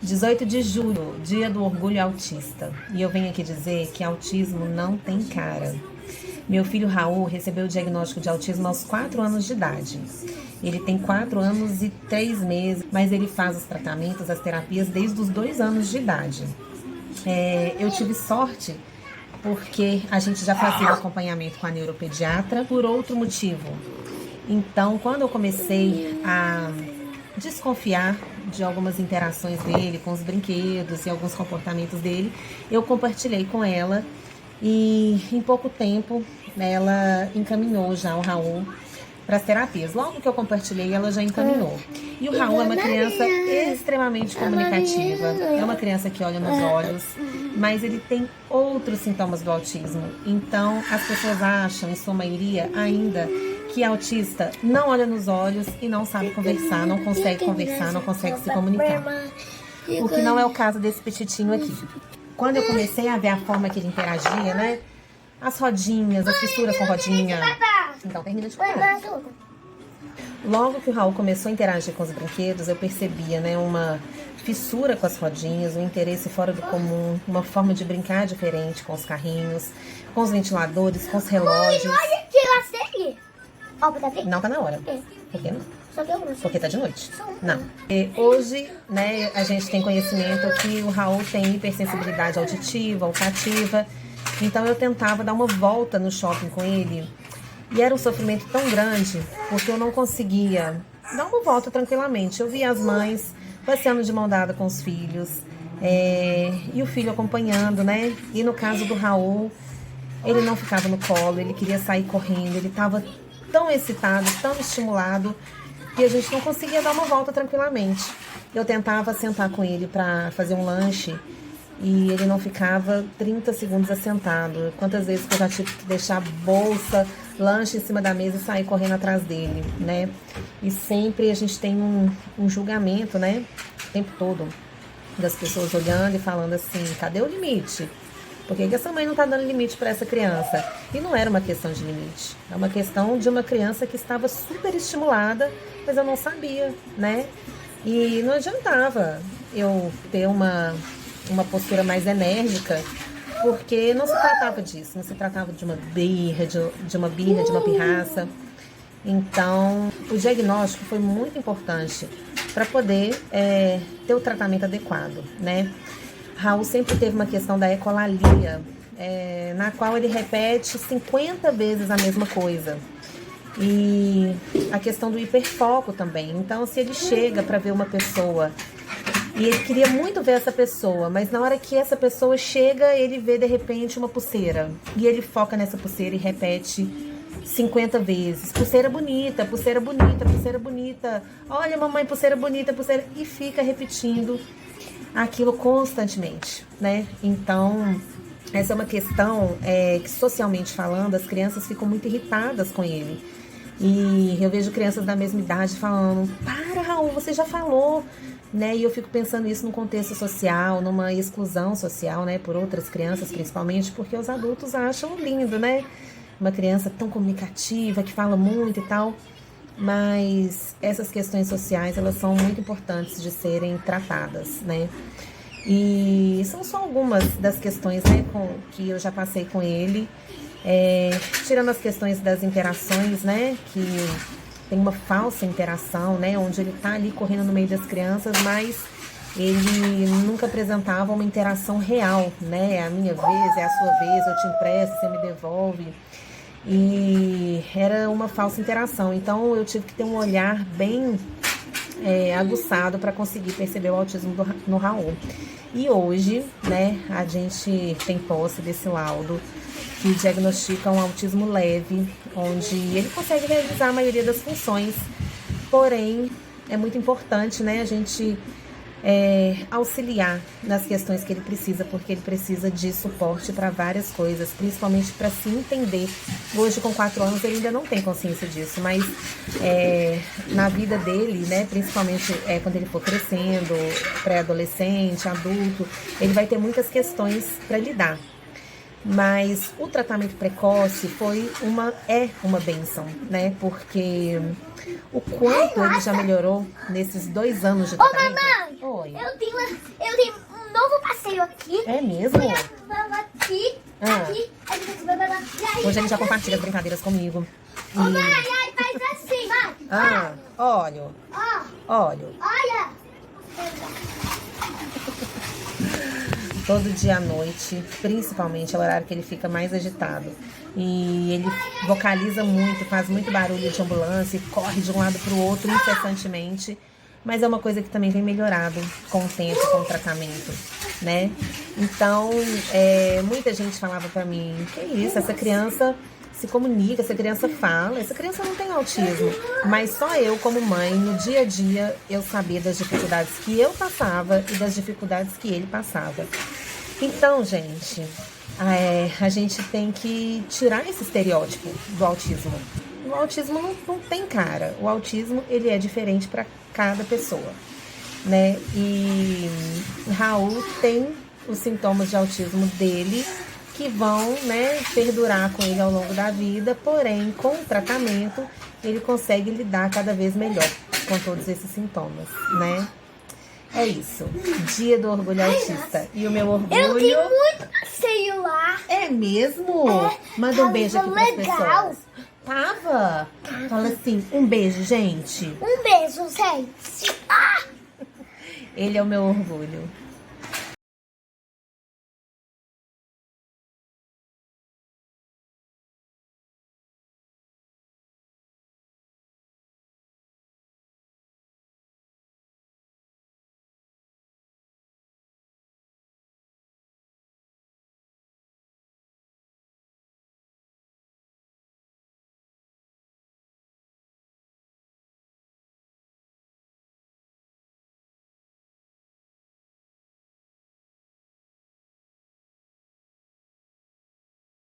18 de julho, Dia do Orgulho Autista. E eu venho aqui dizer que autismo não tem cara. Meu filho Raul recebeu o diagnóstico de autismo aos 4 anos de idade. Ele tem 4 anos e 3 meses, mas ele faz os tratamentos, as terapias desde os 2 anos de idade. Eu tive sorte porque a gente já fazia acompanhamento com a neuropediatra por outro motivo. Então, quando eu comecei a desconfiar de algumas interações dele com os brinquedos e alguns comportamentos dele, eu compartilhei com ela e em pouco tempo ela encaminhou já o Raul para as terapias. Logo que eu compartilhei, ela já encaminhou. E o Raul é uma criança extremamente comunicativa, é uma criança que olha nos olhos, mas ele tem outros sintomas do autismo. Então, as pessoas acham, em sua maioria, ainda que autista não olha nos olhos e não sabe conversar, não consegue conversar, não consegue se comunicar. O que não é o caso desse petitinho aqui. Quando eu comecei a ver a forma que ele interagia, né? As rodinhas, as fissuras com rodinha. Então, termina de contar. Logo que o Raul começou a interagir com os brinquedos, eu percebia, né, uma fissura com as rodinhas, um interesse fora do comum, uma forma de brincar diferente com os carrinhos, com os ventiladores, com os relógios. Olha aqui, eu sei. Não tá na hora. Por que não? Só que eu não. Porque tá de noite. Não. E hoje, né, a gente tem conhecimento que o Raul tem hipersensibilidade auditiva, olfativa. Então eu tentava dar uma volta no shopping com ele. E era um sofrimento tão grande, porque eu não conseguia dar uma volta tranquilamente. Eu via as mães passeando de mão dada com os filhos, e o filho acompanhando, né? E no caso do Raul, ele não ficava no colo, ele queria sair correndo, ele estava tão excitado, tão estimulado, que a gente não conseguia dar uma volta tranquilamente. Eu tentava sentar com ele para fazer um lanche e ele não ficava 30 segundos assentado. Quantas vezes que eu já tive que deixar bolsa, lanche em cima da mesa e sair correndo atrás dele, né? E sempre a gente tem um julgamento, né? O tempo todo, das pessoas olhando e falando assim, cadê o limite? Por que essa mãe não está dando limite para essa criança? E não era uma questão de limite. É uma questão de uma criança que estava super estimulada, mas eu não sabia, né? E não adiantava eu ter uma postura mais enérgica, porque não se tratava disso. Não se tratava de uma birra, de uma pirraça. Então, o diagnóstico foi muito importante para poder ter o tratamento adequado, né? Raul sempre teve uma questão da ecolalia, na qual ele repete 50 vezes a mesma coisa. E a questão do hiperfoco também. Então, se ele chega para ver uma pessoa e ele queria muito ver essa pessoa, mas na hora que essa pessoa chega, ele vê de repente uma pulseira. E ele foca nessa pulseira e repete 50 vezes. Pulseira bonita, pulseira bonita, pulseira bonita. Olha, mamãe, pulseira bonita, pulseira. E fica repetindo aquilo constantemente, né? Então, essa é uma questão que, socialmente falando, as crianças ficam muito irritadas com ele. E eu vejo crianças da mesma idade falando, para, Raul, você já falou, né? E eu fico pensando isso num contexto social, numa exclusão social, né? Por outras crianças, principalmente, porque os adultos acham lindo, né? Uma criança tão comunicativa, que fala muito e tal. Mas essas questões sociais, elas são muito importantes de serem tratadas, né? E são só algumas das questões, né, que eu já passei com ele, tirando as questões das interações, né, que tem uma falsa interação, né, onde ele tá ali correndo no meio das crianças, mas ele nunca apresentava uma interação real, né? É a minha vez, é a sua vez, eu te empresto, você me devolve. E era uma falsa interação, então eu tive que ter um olhar bem aguçado para conseguir perceber o autismo no Raul. E hoje, né, a gente tem posse desse laudo que diagnostica um autismo leve, onde ele consegue realizar a maioria das funções, porém é muito importante, né, a gente auxiliar nas questões que ele precisa, porque ele precisa de suporte para várias coisas, principalmente para se entender. Hoje, com 4 anos, ele ainda não tem consciência disso, mas na vida dele, né, principalmente quando ele for crescendo, pré-adolescente, adulto, ele vai ter muitas questões para lidar. Mas o tratamento precoce é uma bênção, né? Porque o quanto ele já melhorou nesses 2 anos de Ô, tratamento. mamãe! Oi. Eu tenho um novo passeio aqui. É mesmo? Aqui, Ah. aqui. Hoje ele já compartilha as brincadeiras comigo. Ô, mãe, aí faz assim, vai. Olha. Ó, olha. Todo dia à noite, principalmente, é o horário que ele fica mais agitado. E ele vocaliza muito, faz muito barulho de ambulância, corre de um lado para o outro incessantemente. Mas é uma coisa que também vem melhorado com o tempo, com o tratamento, né? Então, muita gente falava pra mim, que isso, essa criança se comunica, essa criança fala, essa criança não tem autismo. Mas só eu, como mãe, no dia a dia, eu sabia das dificuldades que eu passava e das dificuldades que ele passava. Então, gente, a gente tem que tirar esse estereótipo do autismo. O autismo não tem cara. O autismo, ele é diferente para cada pessoa, né? E Raul tem os sintomas de autismo dele que vão, né, perdurar com ele ao longo da vida, porém, com o tratamento, ele consegue lidar cada vez melhor com todos esses sintomas, né? É isso. Dia do Orgulho Autista. E o meu orgulho... Eu tenho muito passeio lá. É mesmo? Manda um beijo aqui pras pessoas. Tava? Fala assim, um beijo, gente. Um beijo, gente. Ele é o meu orgulho.